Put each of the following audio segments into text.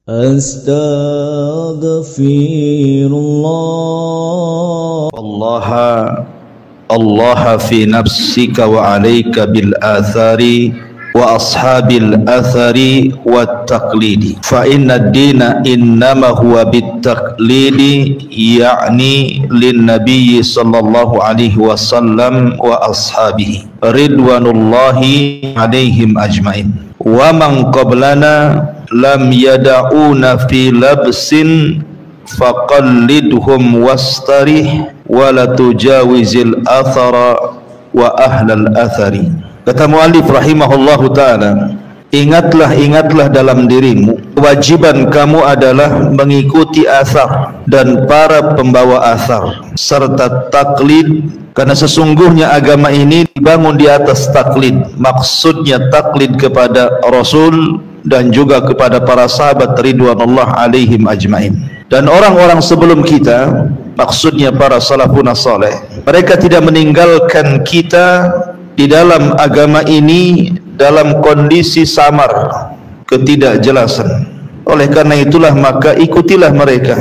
Astaghfirullah. Allah fi nafsika wa alayka bil athari wa ashabil athari wat taqlidi fa inna ad-dina innama huwa bit taqlidi ya'ni lin nabiy sallallahu alaihi wasallam wa ashabihi ridwanullahi alaihim ajmain wa man qablana lam yada'una fi labsin faqallidhum wastarih wa la tujawizil athara wa ahlal athari. Kata muallif rahimahullahu ta'ala, ingatlah dalam dirimu, kewajiban kamu adalah mengikuti athar dan para pembawa athar serta taklid, karena sesungguhnya agama ini dibangun di atas taklid. Maksudnya taklid kepada Rasul dan juga kepada para sahabat ridwanullah alaihim ajmain. Dan orang-orang sebelum kita, maksudnya para salafun saleh, mereka tidak meninggalkan kita di dalam agama ini dalam kondisi samar, ketidakjelasan. Oleh karena itulah maka ikutilah mereka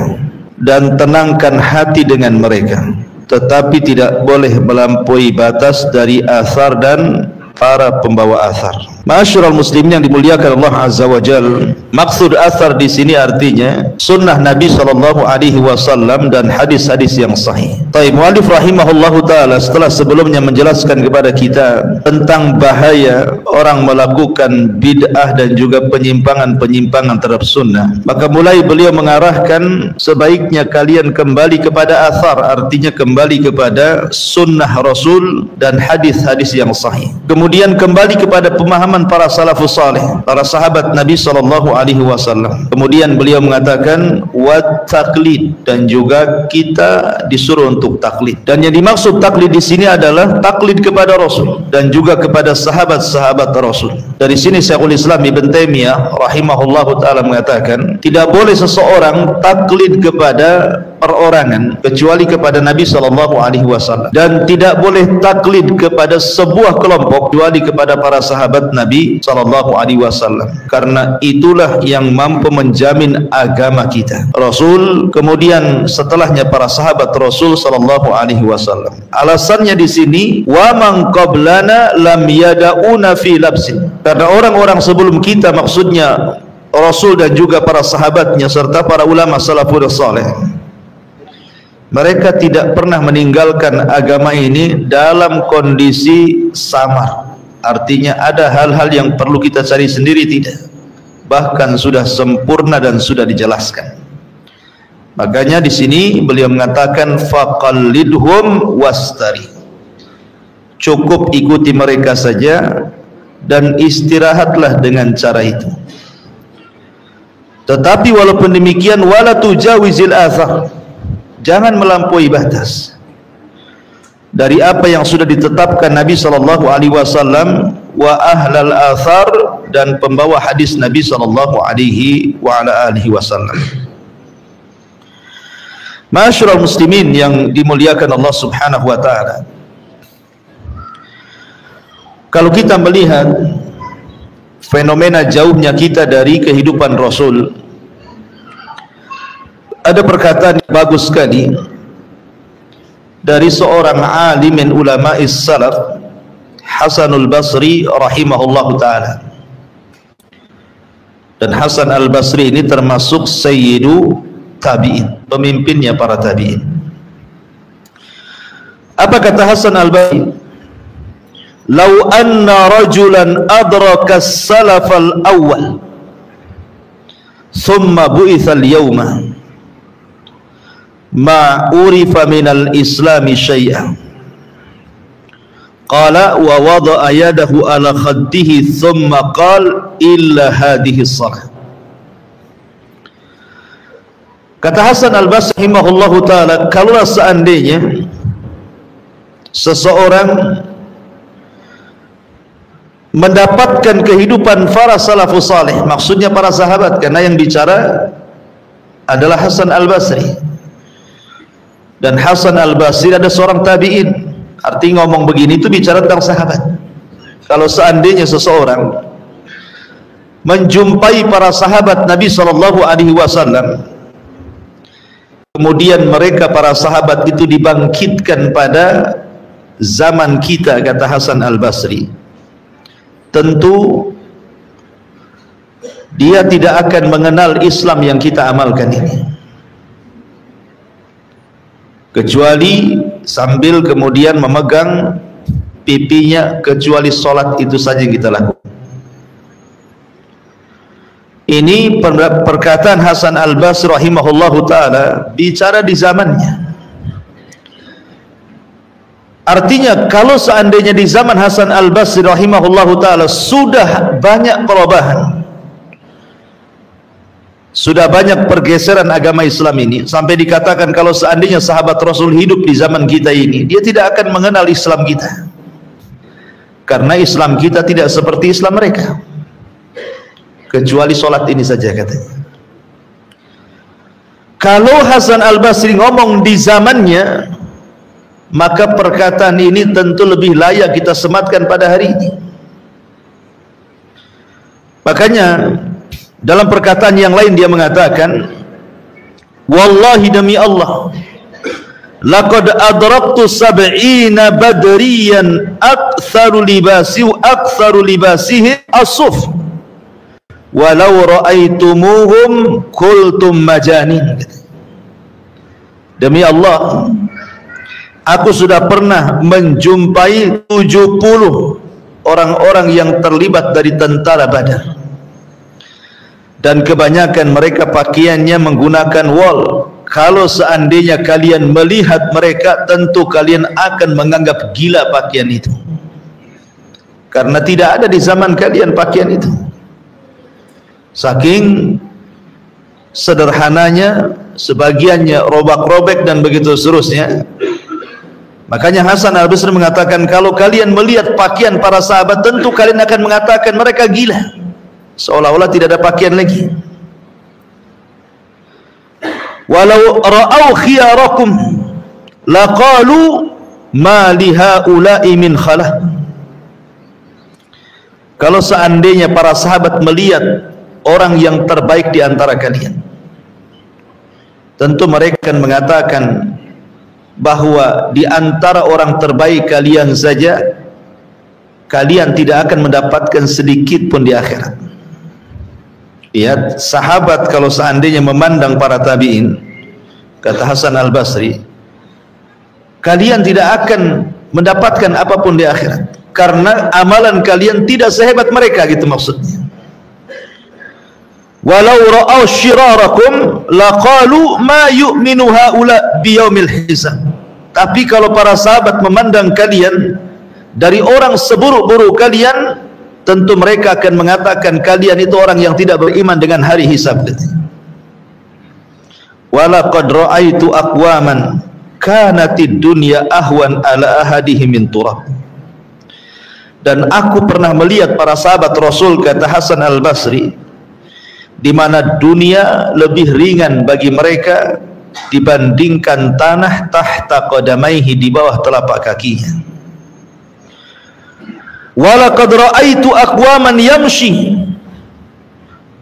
dan tenangkan hati dengan mereka, tetapi tidak boleh melampaui batas dari athar dan para pembawa athar. Ma'asyiral muslimin yang dimuliakan Allah Azza wa Jalla, maksud athar di sini artinya sunnah Nabi sallallahu alaihi wasallam dan hadis-hadis yang sahih. Baik, muallif rahimahullahu taala setelah sebelumnya menjelaskan kepada kita tentang bahaya orang melakukan bid'ah dan juga penyimpangan-penyimpangan terhadap sunnah, maka mulai beliau mengarahkan sebaiknya kalian kembali kepada athar, artinya kembali kepada sunnah Rasul dan hadis-hadis yang sahih. Kemudian kembali kepada pemahaman para salafus salih, para sahabat Nabi sallallahu alaihi wasallam. Kemudian beliau mengatakan wat taklid, dan juga kita disuruh untuk taklid. Dan yang dimaksud taklid di sini adalah taklid kepada Rasul dan juga kepada sahabat-sahabat Rasul. Dari sini Syekhul Islam Ibn Taimiyah rahimahullahu taala mengatakan tidak boleh seseorang taklid kepada perorangan kecuali kepada Nabi sallallahu alaihi wasallam, dan tidak boleh taklid kepada sebuah kelompok kecuali kepada para sahabat Nabi sallallahu alaihi wasallam, karena itulah yang mampu menjamin agama kita. Rasul, kemudian setelahnya para sahabat Rasul sallallahu alaihi wasallam. Alasannya di sini wa man qablana lam yada'una fi labsin, karena orang-orang sebelum kita, maksudnya Rasul dan juga para sahabatnya serta para ulama salafus saleh, mereka tidak pernah meninggalkan agama ini dalam kondisi samar. Artinya ada hal-hal yang perlu kita cari sendiri, tidak, bahkan sudah sempurna dan sudah dijelaskan. Makanya di sini beliau mengatakan faqallidhum wastari, cukup ikuti mereka saja dan istirahatlah dengan cara itu. Tetapi walaupun demikian wala tujawizil athar, jangan melampaui batas dari apa yang sudah ditetapkan Nabi sallallahu alaihi wasallam wa ahlal athar, dan pembawa hadis Nabi sallallahu alaihi wa ala alihi wasallam. Ma'asyiral muslimin yang dimuliakan Allah Subhanahu wa taala, kalau kita melihat fenomena jauhnya kita dari kehidupan Rasul, ada perkataan yang bagus sekali dari seorang alimin ulama'is salaf, Hasanul Basri rahimahullahu ta'ala. Dan Hasan al-Basri ini termasuk sayyidu tabi'in, pemimpinnya para tabi'in. Apa kata Hasan al-Basri? Lau anna rajulan adraka as-salaf al-awwal thumma bu'itha al-yawma ma urifa minal islami syai'an, qala wa wada'a yadahu ala khaddihi thumma qala illa hadhihi salah. Kata Hasan al-Basri rahimahullahu ta'ala, kalaulah seandainya seseorang mendapatkan kehidupan para salafus salih, maksudnya para sahabat, karena yang bicara adalah Hasan al-Basri. Dan Hasan al-Basri ada seorang tabi'in, artinya ngomong begini itu bicara tentang sahabat. Kalau seandainya seseorang menjumpai para sahabat Nabi sallallahu alaihi wasallam. Kemudian mereka para sahabat itu dibangkitkan pada zaman kita, kata Hasan Al-Basri. Tentu dia tidak akan mengenal Islam yang kita amalkan ini, kecuali sambil kemudian memegang pipinya, kecuali solat itu saja yang kita lakukan. Ini perkataan Hasan Al-Basri rahimahullahu ta'ala, bicara di zamannya. Artinya kalau seandainya di zaman Hasan Al-Basri rahimahullahu ta'ala sudah banyak perubahan, sudah banyak pergeseran agama Islam ini, sampai dikatakan kalau seandainya sahabat Rasul hidup di zaman kita ini, dia tidak akan mengenal Islam kita, karena Islam kita tidak seperti Islam mereka, kecuali solat ini saja katanya. Kalau Hasan Al-Basri ngomong di zamannya, maka perkataan ini tentu lebih layak kita sematkan pada hari ini. Makanya dalam perkataan yang lain dia mengatakan, wallahi demi Allah, laqad adraktu sab'ina badriyan aktsaru libasihi as-suf walau ra'aitumuhum qultum majanin. Demi Allah, aku sudah pernah menjumpai 70 orang-orang yang terlibat dari tentara Badar, dan kebanyakan mereka pakaiannya menggunakan wol. Kalau seandainya kalian melihat mereka, tentu kalian akan menganggap gila pakaian itu, karena tidak ada di zaman kalian pakaian itu. Saking sederhananya, sebagiannya robek-robek dan begitu seterusnya. Makanya Hasan Al-Basri mengatakan, kalau kalian melihat pakaian para sahabat, tentu kalian akan mengatakan mereka gila, seolah-olah tidak ada pakaian lagi. Walau ra'au khiyarakum laqalu ma li haula'i min khalah. Kalau seandainya para sahabat melihat orang yang terbaik di antara kalian, tentu mereka akan mengatakan bahwa di antara orang terbaik kalian saja, kalian tidak akan mendapatkan sedikit pun di akhirat. Lihat, sahabat kalau seandainya memandang para tabi'in, kata Hasan Al-Basri, kalian tidak akan mendapatkan apapun di akhirat, karena amalan kalian tidak sehebat mereka, gitu maksudnya. Walau ra'au syirarakum laqalu ma yu'minu haula biyaumil hisab. Tapi kalau para sahabat memandang kalian dari orang seburuk-buruk kalian, tentu mereka akan mengatakan kalian itu orang yang tidak beriman dengan hari hisab. Walaqad ra'aitu aqwaman kanatid dunya ahwan ala ahadihim min turab. Dan aku pernah melihat para sahabat Rasul, kata Hasan Al-Basri, di mana dunia lebih ringan bagi mereka dibandingkan tanah tahta qadamaihi, di bawah telapak kakinya. Walaqad ra'aitu aqwaman yamshi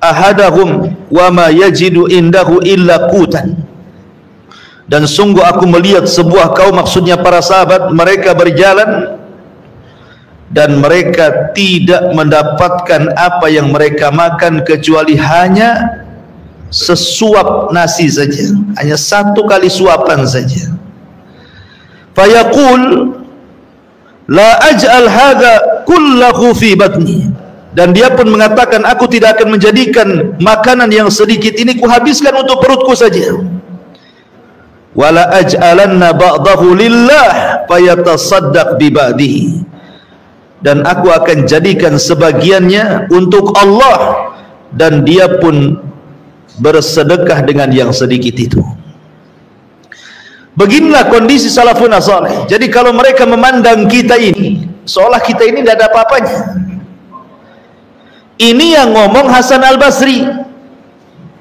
ahadahum wa ma yajidu indahu illa qutan. Dan sungguh aku melihat sebuah kaum, maksudnya para sahabat, mereka berjalan dan mereka tidak mendapatkan apa yang mereka makan kecuali hanya sesuap nasi saja, hanya satu kali suapan saja. Fayaqul la aj'al hadha kullahu fi batni. Dan dia pun mengatakan, aku tidak akan menjadikan makanan yang sedikit ini kuhabiskan untuk perutku saja. Wala aj'alanna ba'dahu lillah fayatasaddaq bi ba'dihi. Dan aku akan jadikan sebagiannya untuk Allah, dan dia pun bersedekah dengan yang sedikit itu. Beginilah kondisi salafun saleh. Jadi kalau mereka memandang kita ini seolah kita ini tidak ada apa-apanya. Ini yang ngomong Hasan Al-Basri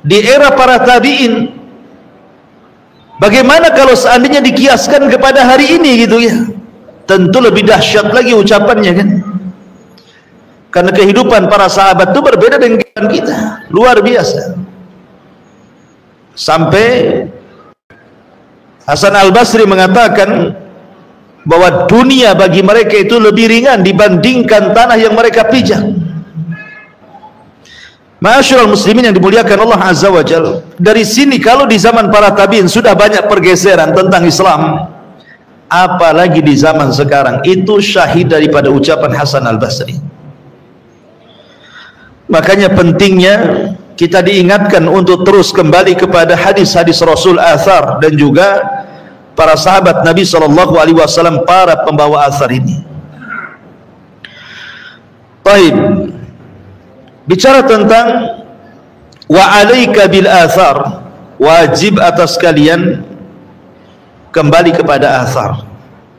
di era para tabi'in. Bagaimana kalau seandainya dikiaskan kepada hari ini, gitu ya? Tentu lebih dahsyat lagi ucapannya, kan? Karena kehidupan para sahabat itu berbeda dengan kehidupan kita, luar biasa. Sampai Hasan Al-Basri mengatakan bahwa dunia bagi mereka itu lebih ringan dibandingkan tanah yang mereka pijak. Ma'asyiral muslimin yang dimuliakan Allah Azza wa Jalla, dari sini kalau di zaman para tabi'in sudah banyak pergeseran tentang Islam, apalagi di zaman sekarang, itu syahid daripada ucapan Hasan Al-Basri. Makanya pentingnya kita diingatkan untuk terus kembali kepada hadis-hadis Rasul, athar, dan juga para sahabat Nabi SAW, para pembawa athar ini. Baik, bicara tentang wa alaika bil athar, wajib atas kalian kembali kepada athar.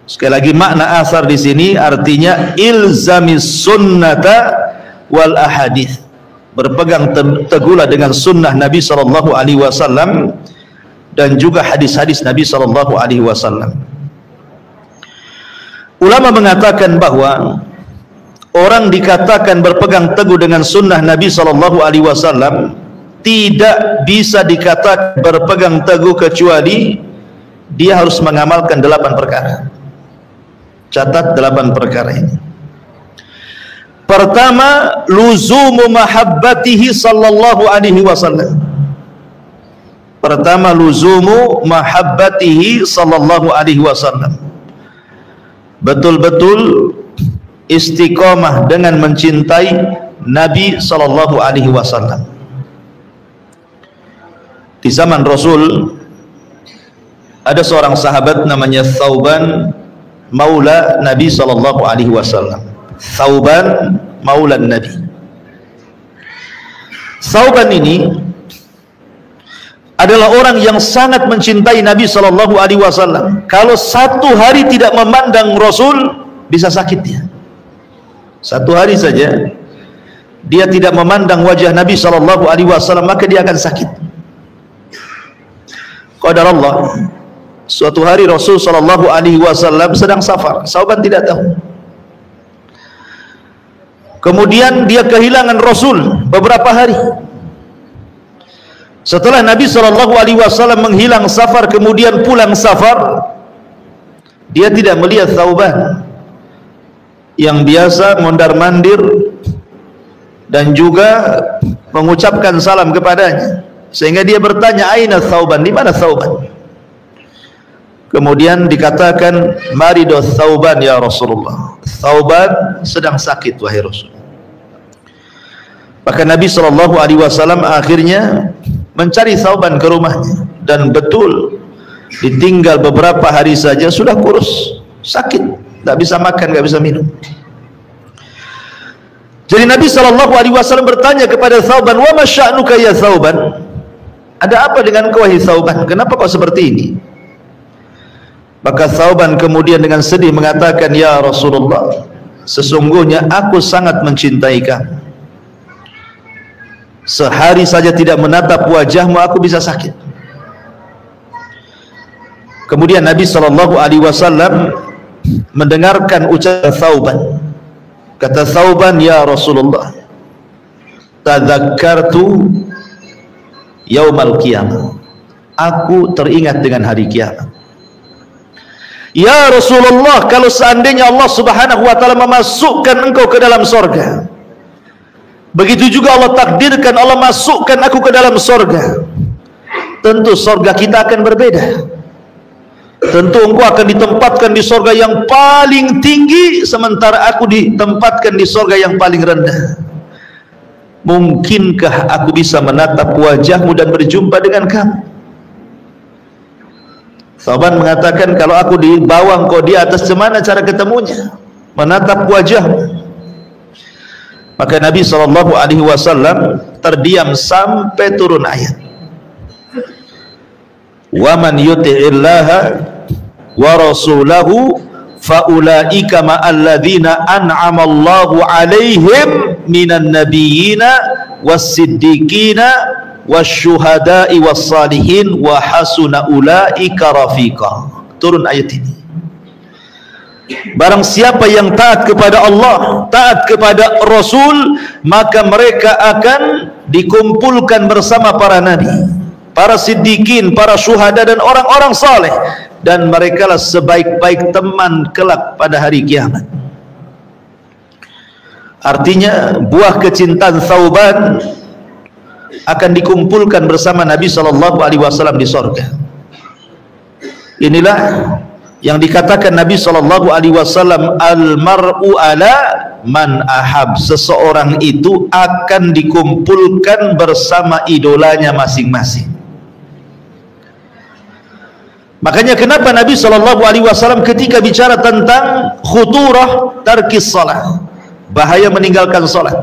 Sekali lagi, makna athar di sini artinya ilzamis sunnata wal ahadith, berpegang teguhlah dengan sunnah Nabi SAW dan juga hadis-hadis Nabi SAW. Ulama mengatakan bahwa orang dikatakan berpegang teguh dengan sunnah Nabi SAW tidak bisa dikatakan berpegang teguh kecuali dia harus mengamalkan 8 perkara. Catat 8 perkara ini. Pertama, luzumu mahabbatihi sallallahu alaihi wasallam. Pertama, luzumu mahabbatihi sallallahu alaihi wasallam. Betul-betul istiqomah dengan mencintai Nabi sallallahu alaihi wasallam. Di zaman Rasul ada seorang sahabat namanya Thauban maula Nabi sallallahu alaihi wasallam. Thauban maula Nabi. Thauban ini adalah orang yang sangat mencintai Nabi sallallahu alaihi wasallam. Kalau satu hari tidak memandang Rasul, bisa sakit dia. Satu hari saja dia tidak memandang wajah Nabi sallallahu alaihi wasallam, maka dia akan sakit. Qadar Allah, suatu hari Rasul sallallahu alaihi wasallam sedang safar, Thauban tidak tahu. Kemudian dia kehilangan Rasul beberapa hari. Setelah Nabi SAW menghilang safar, kemudian pulang safar, dia tidak melihat Thauban yang biasa mondar-mandir dan juga mengucapkan salam kepadanya, sehingga dia bertanya, aina Thauban, di mana Thauban? Kemudian dikatakan, marido Thauban ya Rasulullah, Thauban sedang sakit wahai Rasul. Maka Nabi SAW akhirnya mencari Thauban ke rumahnya, dan betul ditinggal beberapa hari saja sudah kurus, sakit, tidak bisa makan, tidak bisa minum. Jadi Nabi SAW bertanya kepada Thauban, wa ma sya'nuka ya Thauban, ada apa dengan kau wahai Thauban, kenapa kau seperti ini? Maka Thauban kemudian dengan sedih mengatakan, ya Rasulullah, sesungguhnya aku sangat mencintai kamu. Sehari saja tidak menatap wajahmu, aku bisa sakit. Kemudian Nabi SAW mendengarkan ucapan Thauban. Kata Thauban, ya Rasulullah, tadzakkartu yaumal qiyamah, aku teringat dengan hari kiamat. Ya Rasulullah, kalau seandainya Allah Subhanahu wa ta'ala memasukkan engkau ke dalam surga, begitu juga Allah takdirkan, Allah masukkan aku ke dalam surga, tentu surga kita akan berbeda. Tentu engkau akan ditempatkan di surga yang paling tinggi, sementara aku ditempatkan di surga yang paling rendah. Mungkinkah aku bisa menatap wajahmu dan berjumpa dengan kamu? Thauban mengatakan, kalau aku di bawah engkau di atas, gimana cara ketemunya? Menatap wajahmu. Maka Nabi SAW terdiam sampai turun ayat, wa man yuti'illaha wa rasulahu faulaika ma'alladzina an'ama Allahu 'alaihim minan nabiyyina was-siddiqina wasyuhada'i was-salihin wa hasuna ulaika rafiqa. Turun ayat ini. Barang siapa yang taat kepada Allah, taat kepada Rasul, maka mereka akan dikumpulkan bersama para nabi, para siddiqin, para syuhada dan orang-orang saleh, dan merekalah sebaik-baik teman kelak pada hari kiamat. Artinya buah kecintaan Thauban akan dikumpulkan bersama Nabi SAW di sorga. Inilah yang dikatakan Nabi SAW, al-mar'u ala man ahab. Seseorang itu akan dikumpulkan bersama idolanya masing-masing. Makanya kenapa Nabi SAW ketika bicara tentang khuturah tarkis salat, bahaya meninggalkan salat,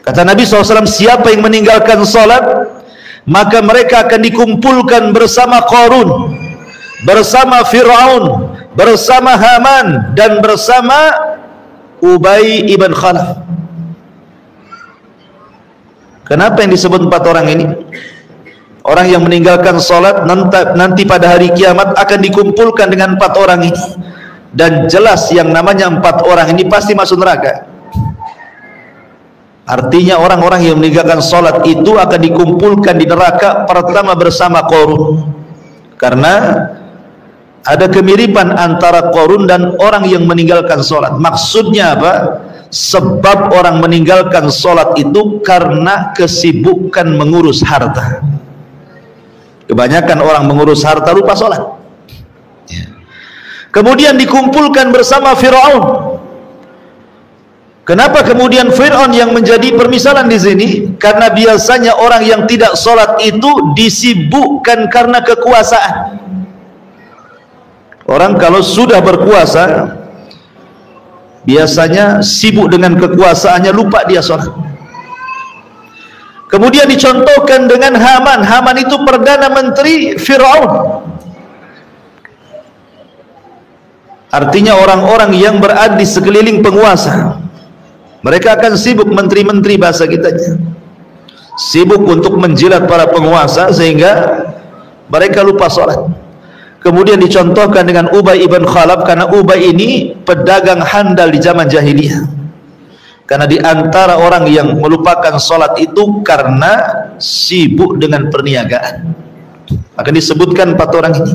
kata Nabi SAW, siapa yang meninggalkan salat, maka mereka akan dikumpulkan bersama Qarun, bersama Fir'aun, bersama Haman, dan bersama Ubay ibn Khalaf. Kenapa yang disebut 4 orang ini? Orang yang meninggalkan salat nanti pada hari kiamat akan dikumpulkan dengan 4 orang ini, dan jelas yang namanya 4 orang ini pasti masuk neraka. Artinya orang-orang yang meninggalkan salat itu akan dikumpulkan di neraka pertama bersama Qarun, karena ada kemiripan antara Qarun dan orang yang meninggalkan salat. Maksudnya apa? Sebab orang meninggalkan salat itu karena kesibukan mengurus harta. Kebanyakan orang mengurus harta lupa salat. Kemudian dikumpulkan bersama Fir'aun. Kenapa kemudian Fir'aun yang menjadi permisalan di sini? Karena biasanya orang yang tidak salat itu disibukkan karena kekuasaan. Orang kalau sudah berkuasa biasanya sibuk dengan kekuasaannya, lupa dia salat. Kemudian dicontohkan dengan Haman. Haman itu perdana menteri Fir'aun. Artinya orang-orang yang berada di sekeliling penguasa, mereka akan sibuk, menteri-menteri bahasa kitanya, sibuk untuk menjilat para penguasa sehingga mereka lupa salat. Kemudian dicontohkan dengan Ubay ibn Khalaf, karena Ubay ini pedagang handal di zaman jahiliyah. Karena di antara orang yang melupakan salat itu karena sibuk dengan perniagaan. Akan disebutkan 4 orang ini.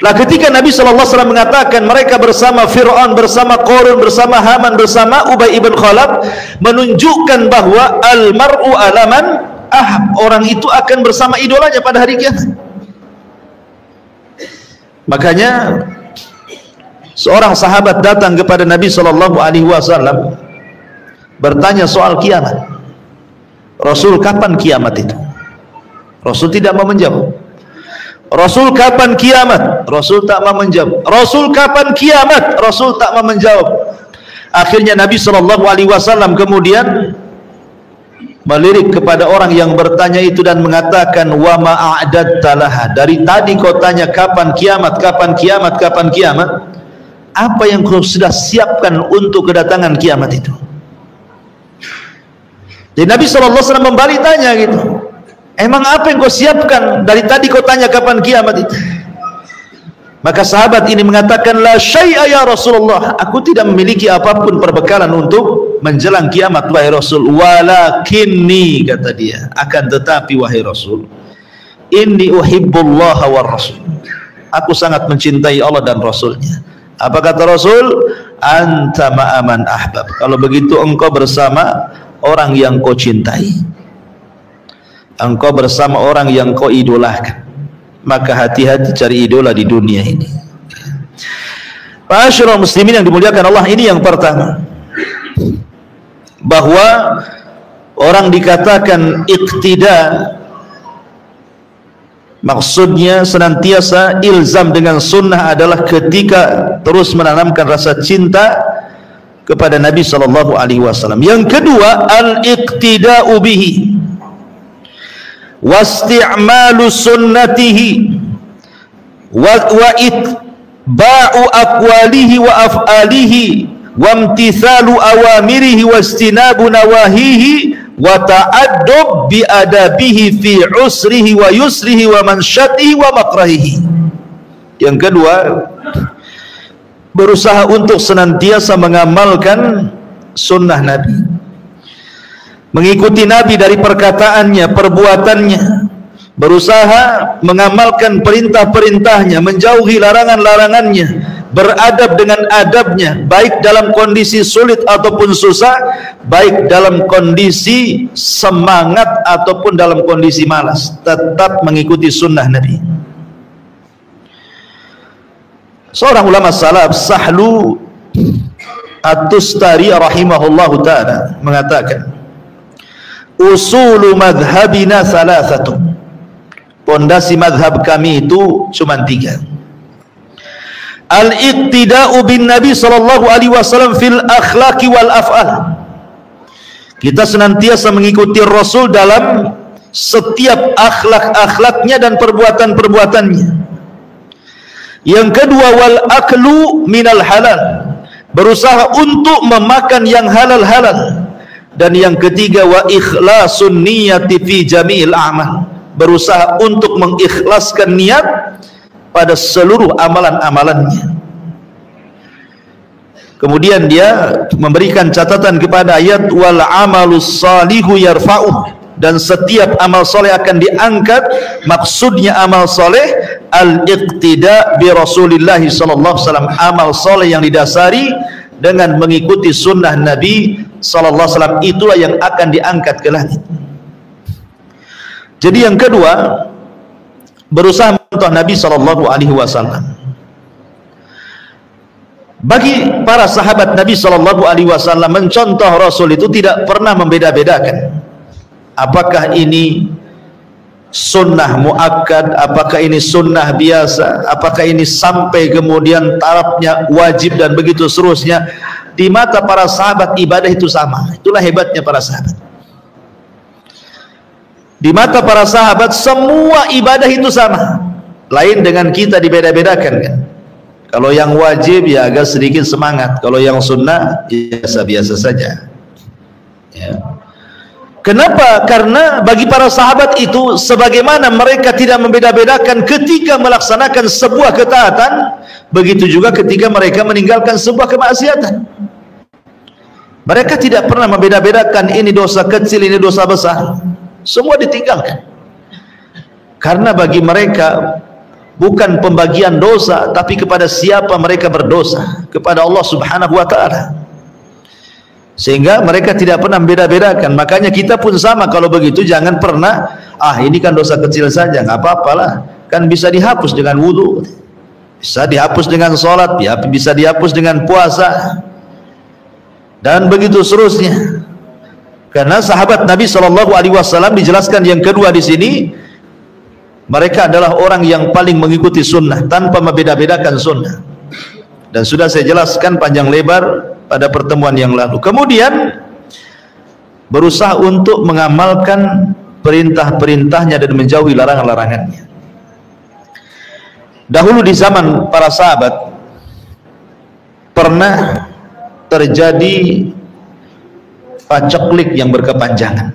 Lah ketika Nabi SAW mengatakan mereka bersama Fir'aun, bersama Qarun, bersama Haman, bersama Ubay ibn Khalaf, menunjukkan bahwa al-mar'u alaman ahab, orang itu akan bersama idolanya pada hari kiamat. Makanya seorang sahabat datang kepada Nabi SAW bertanya soal kiamat. Rasul, kapan kiamat itu? Rasul tidak mau menjawab. Rasul, kapan kiamat? Rasul tak mau menjawab. Rasul, kapan kiamat? Rasul tak mau menjawab. Akhirnya Nabi SAW kemudian melirik kepada orang yang bertanya itu dan mengatakan, wa ma'adadta laha, dari tadi kau tanya kapan kiamat, kapan kiamat, kapan kiamat, apa yang kau sudah siapkan untuk kedatangan kiamat itu? Jadi Nabi SAW membalik tanya gitu, emang apa yang kau siapkan? Dari tadi kau tanya kapan kiamat itu? Maka sahabat ini mengatakan, la syai'a ya Rasulullah, aku tidak memiliki apapun perbekalan untuk menjelang kiamat wahai Rasul. Walakinni, kata dia, akan tetapi wahai Rasul, inni uhibbullah wa rasul, aku sangat mencintai Allah dan Rasulnya. Apa kata Rasul? Anta ma'aman ahbab, kalau begitu engkau bersama orang yang kau cintai, engkau bersama orang yang kau idolakan. Maka hati-hati cari idola di dunia ini. Ma'asyiral muslimin yang dimuliakan Allah, ini yang pertama, bahwa orang dikatakan iqtida, maksudnya senantiasa ilzam dengan sunnah adalah ketika terus menanamkan rasa cinta kepada Nabi SAW. Yang kedua, al-iqtida'u bihi wasti'malu sunnatihi wa itba'u aqwalihi wa af'alihi wa imtithalu awamirihi wa istinabu nawahihi wa ta'addub bi adabihi fi usrihi wa yusrihi wa mansyatihi wa makrahihi. Yang kedua, berusaha untuk senantiasa mengamalkan sunnah Nabi, mengikuti Nabi dari perkataannya, perbuatannya, berusaha mengamalkan perintah-perintahnya, menjauhi larangan-larangannya, beradab dengan adabnya, baik dalam kondisi sulit ataupun susah, baik dalam kondisi semangat ataupun dalam kondisi malas, tetap mengikuti sunnah Nabi. Seorang ulama salaf, Sahlu At-Tustari rahimahullahu ta'ala, mengatakan, usulu madhabina thalathatun, pondasi madhab kami itu cuma 3. Al-iqtida'u bin Nabi sallallahu alaihi wasallam fil akhlaqi wal af'al, kita senantiasa mengikuti Rasul dalam setiap akhlak-akhlaknya dan perbuatan-perbuatannya. Yang kedua, wal aklu minal halal, berusaha untuk memakan yang halal-halal. Dan yang ketiga, wa ikhlasun niyati fi jami'il a'mal, berusaha untuk mengikhlaskan niat pada seluruh amalan-amalannya. Kemudian dia memberikan catatan kepada ayat wal amalus salihu yarfa'u, dan setiap amal soleh akan diangkat. Maksudnya amal soleh al-iqtida bi Rasulillah sallallahu alaihi wasallam, amal soleh yang didasari dengan mengikuti sunnah Nabi sallallahu alaihi wasallam, itulah yang akan diangkat ke langit. Jadi yang kedua, berusaha mencontoh Nabi sallallahu alaihi wasallam. Bagi para sahabat Nabi sallallahu alaihi wasallam, mencontoh Rasul itu tidak pernah membeda-bedakan apakah ini sunnah muakkad, apakah ini sunnah biasa, apakah ini sampai kemudian tarafnya wajib dan begitu seterusnya. Di mata para sahabat ibadah itu sama. Itulah hebatnya para sahabat. Di mata para sahabat semua ibadah itu sama. Lain dengan kita, dibeda-bedakan kan. Kalau yang wajib ya agak sedikit semangat, kalau yang sunnah biasa-biasa saja ya. Kenapa? Karena bagi para sahabat itu, sebagaimana mereka tidak membeda-bedakan ketika melaksanakan sebuah ketaatan, begitu juga ketika mereka meninggalkan sebuah kemaksiatan. Mereka tidak pernah membeda-bedakan ini dosa kecil, ini dosa besar. Semua ditinggalkan. Karena bagi mereka bukan pembagian dosa, tapi kepada siapa mereka berdosa, kepada Allah Subhanahu wa ta'ala. Sehingga mereka tidak pernah membeda-bedakan. Makanya kita pun sama. Kalau begitu jangan pernah ini kan dosa kecil saja, nggak apa-apalah, kan bisa dihapus dengan wudu, bisa dihapus dengan sholat, ya, bisa dihapus dengan puasa, dan begitu seterusnya. Karena sahabat Nabi Shallallahu Alaihi Wasallam dijelaskan yang kedua di sini, mereka adalah orang yang paling mengikuti sunnah tanpa membeda-bedakan sunnah. Dan sudah saya jelaskan panjang lebar pada pertemuan yang lalu. Kemudian berusaha untuk mengamalkan perintah-perintahnya dan menjauhi larangan-larangannya. Dahulu di zaman para sahabat pernah terjadi paceklik yang berkepanjangan,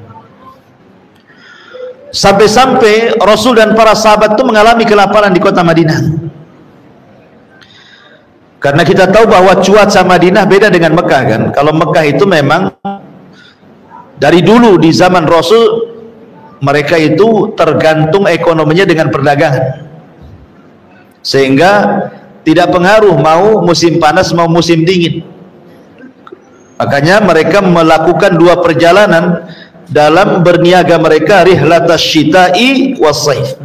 sampai-sampai Rasul dan para sahabat itu mengalami kelaparan di kota Madinah. Karena kita tahu bahwa cuaca Madinah beda dengan Mekah kan. Kalau Mekah itu memang dari dulu di zaman Rasul, mereka itu tergantung ekonominya dengan perdagangan, sehingga tidak pengaruh mau musim panas mau musim dingin. Makanya mereka melakukan dua perjalanan dalam berniaga mereka, rihlatas syita'i was saif.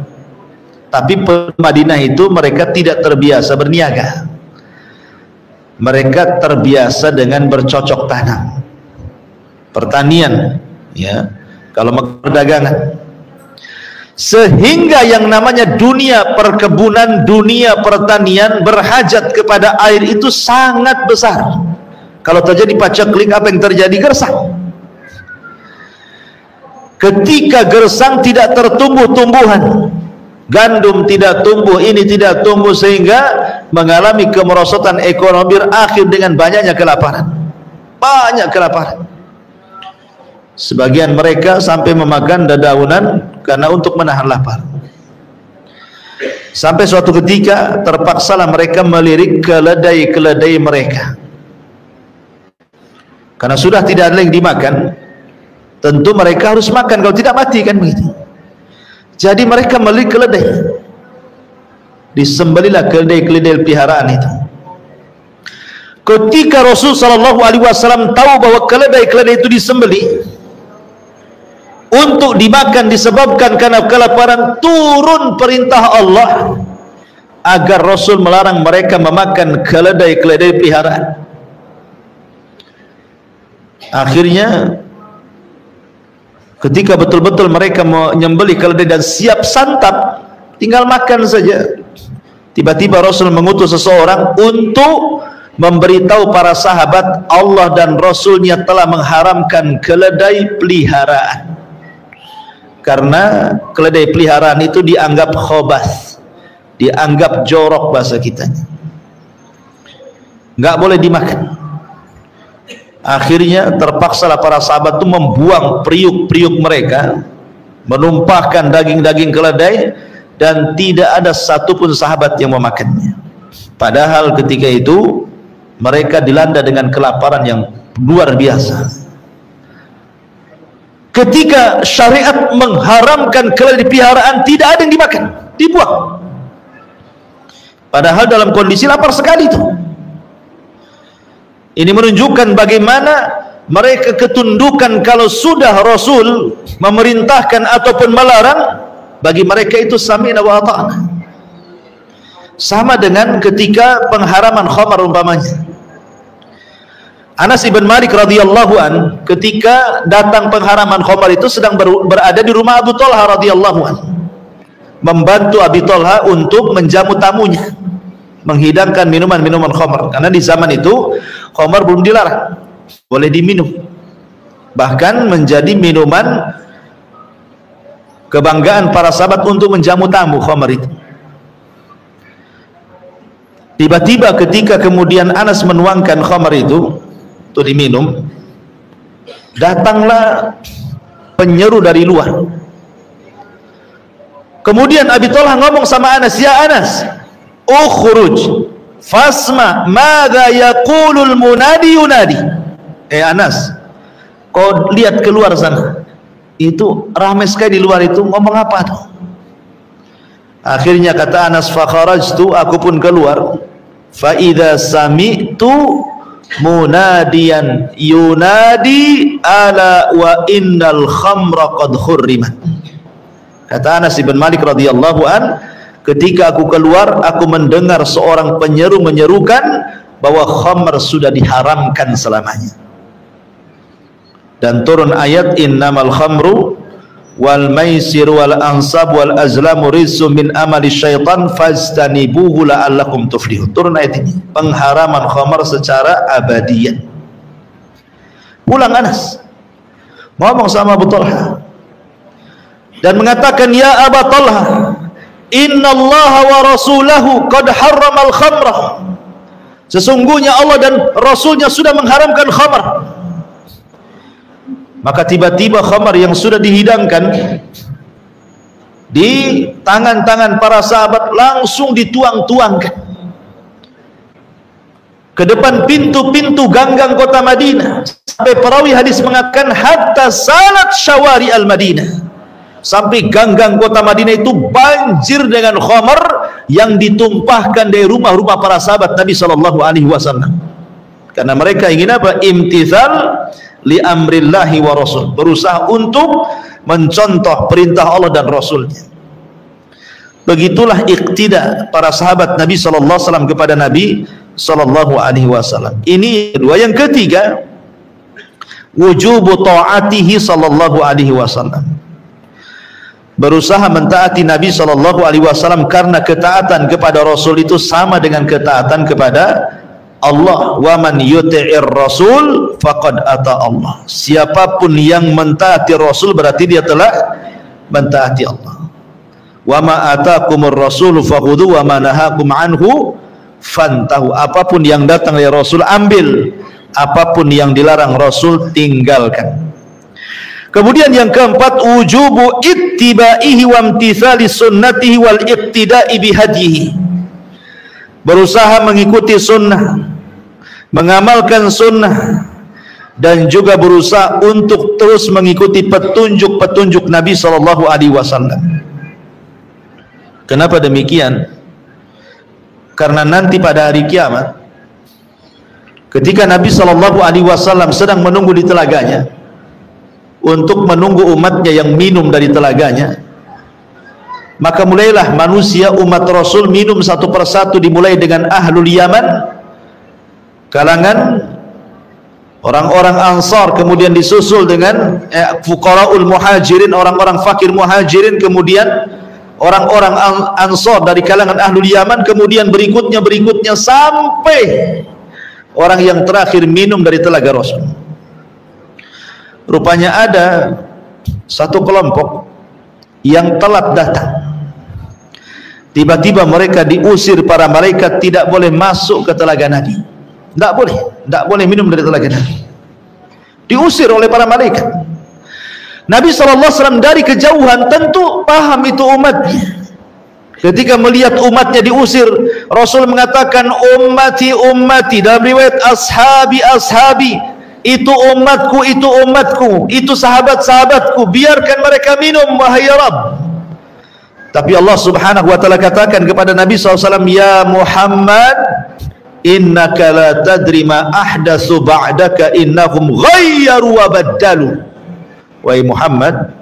Tapi Madinah itu mereka tidak terbiasa berniaga. Mereka terbiasa dengan bercocok tanam, pertanian, ya, kalau perdagangan. Sehingga yang namanya dunia perkebunan, dunia pertanian berhajat kepada air itu sangat besar. Kalau terjadi paceklik, apa yang terjadi? Gersang. Ketika gersang tidak tertumbuh tumbuhan, gandum tidak tumbuh, ini tidak tumbuh, sehingga mengalami kemerosotan ekonomi, berakhir dengan banyaknya kelaparan. Banyak kelaparan. Sebagian mereka sampai memakan dedaunan karena untuk menahan lapar. Sampai suatu ketika terpaksalah mereka melirik keledai-keledai mereka, karena sudah tidak ada yang dimakan. Tentu mereka harus makan, kalau tidak mati kan begitu. Jadi mereka melirik keledai, disembelilah keledai-keledai peliharaan itu. Ketika Rasul sallallahu alaihi wasallam tahu bahwa keledai-keledai itu disembeli untuk dimakan disebabkan karena kelaparan, turun perintah Allah agar Rasul melarang mereka memakan keledai-keledai peliharaan. Akhirnya ketika betul-betul mereka menyembelih keledai dan siap santap, tinggal makan saja, tiba-tiba Rasul mengutus seseorang untuk memberitahu para sahabat Allah dan Rasulnya telah mengharamkan keledai peliharaan, karena keledai peliharaan itu dianggap khobath, dianggap jorok bahasa kita, nggak boleh dimakan. Akhirnya terpaksalah para sahabat itu membuang periuk-periuk mereka, menumpahkan daging-daging keledai, dan tidak ada satupun sahabat yang memakannya. Padahal ketika itu mereka dilanda dengan kelaparan yang luar biasa. Ketika syariat mengharamkan keledai peliharaan, tidak ada yang dimakan, dibuang. Padahal dalam kondisi lapar sekali itu. Ini menunjukkan bagaimana mereka ketundukan. Kalau sudah Rasul memerintahkan ataupun melarang, bagi mereka itu sami'na wa ata'na. Sama dengan ketika pengharaman khamar umpamanya. Anas ibn Malik radhiyallahu an, ketika datang pengharaman khamar itu sedang berada di rumah Abu Talha radhiyallahu an, membantu Abi Talha untuk menjamu tamunya, menghidangkan minuman-minuman khamar. Karena di zaman itu khamar belum dilarang, boleh diminum, bahkan menjadi minuman kebanggaan para sahabat untuk menjamu tamu khamar itu. Tiba-tiba ketika kemudian Anas menuangkan khamar itu untuk diminum, datanglah penyeru dari luar. Kemudian Abi Talha ngomong sama Anas, "Ya Anas, ukhruj fasma madza yaqulul munadi yunadi." Anas, kau lihat keluar sana, itu ramai sekali di luar itu, ngomong apa tuh? Akhirnya kata Anas, fa kharajtu, aku pun keluar, fa idza sami'tu munadiyan yunadi ala wa innal khamra qad khurrimat. Kata Anas bin Malik radhiyallahu an, ketika aku keluar, aku mendengar seorang penyeru menyerukan bahwa khamr sudah diharamkan selamanya. Dan turun ayat innamal khamru wal maisir wal ansab wal azlamu rizqun min amali syaitan fastanibuhu la'allakum tuflihun. Turun ayat ini, pengharaman khamar secara abadian. Pulang Anas ngomong sama Abu Talha dan mengatakan, "Ya Abu Talha, innallaha wa rasulahu qad harramal khamra." Sesungguhnya Allah dan Rasulnya sudah mengharamkan khamar. Maka tiba-tiba khamar yang sudah dihidangkan di tangan-tangan para sahabat langsung dituang-tuangkan ke depan pintu-pintu ganggang kota Madinah, sampai perawi hadis mengatakan hatta salat syawari al-Madinah, sampai ganggang kota Madinah itu banjir dengan khamar yang ditumpahkan dari rumah-rumah para sahabat Nabi sallallahu alaihi wasallam. Karena mereka ingin apa? Imtithal li amrillahi wa rasul, berusaha untuk mencontoh perintah Allah dan Rasulnya. Begitulah iktida para sahabat Nabi sallallahu alaihi wasallam kepada Nabi sallallahu alaihi wasallam. Ini kedua. Yang ketiga, wujubu ta'atihi sallallahu alaihi wasallam, berusaha mentaati Nabi sallallahu alaihi wasallam, karena ketaatan kepada Rasul itu sama dengan ketaatan kepada Allah. Wa man yuti'ir rasul faqad ata Allah. Siapapun yang mentaati Rasul berarti dia telah mentaati Allah. Wa ma atakumur rasulu fakhudhu wa ma nahakum anhu fantahu. Apapun yang datang dari Rasul ambil, apapun yang dilarang Rasul tinggalkan. Kemudian yang keempat, wujubu ittibaihi wa imtithali sunnatihi wal iqtida'i bihadihi. Berusaha mengikuti sunnah, mengamalkan sunnah, dan juga berusaha untuk terus mengikuti petunjuk-petunjuk Nabi SAW. Kenapa demikian? Karena nanti pada hari kiamat, ketika Nabi SAW sedang menunggu di telaganya untuk menunggu umatnya yang minum dari telaganya, maka mulailah manusia umat Rasul minum satu persatu, dimulai dengan ahlul Yaman, kalangan orang-orang Ansar, kemudian disusul dengan fuqaraul muhajirin, orang-orang fakir muhajirin, kemudian orang-orang Ansar dari kalangan ahlul Yaman, kemudian berikutnya sampai orang yang terakhir minum dari telaga Rasul. Rupanya ada satu kelompok yang telat datang. Tiba-tiba mereka diusir para malaikat, tidak boleh masuk ke telaga Nabi. Tidak boleh minum dari telaga Nabi. Diusir oleh para malaikat. Nabi SAW dari kejauhan tentu paham itu umatnya. Ketika melihat umatnya diusir, Rasul mengatakan ummati ummati, dalam riwayat ashabi ashabi, itu umatku, itu umatku, itu sahabat-sahabatku, biarkan mereka minum wahai Rabb. Tapi Allah Subhanahu wa taala katakan kepada Nabi SAW, ya Muhammad, innaka la tadri ma ahdatsu ba'daka innahum ghayyaru wa baddalu. Wahai Muhammad,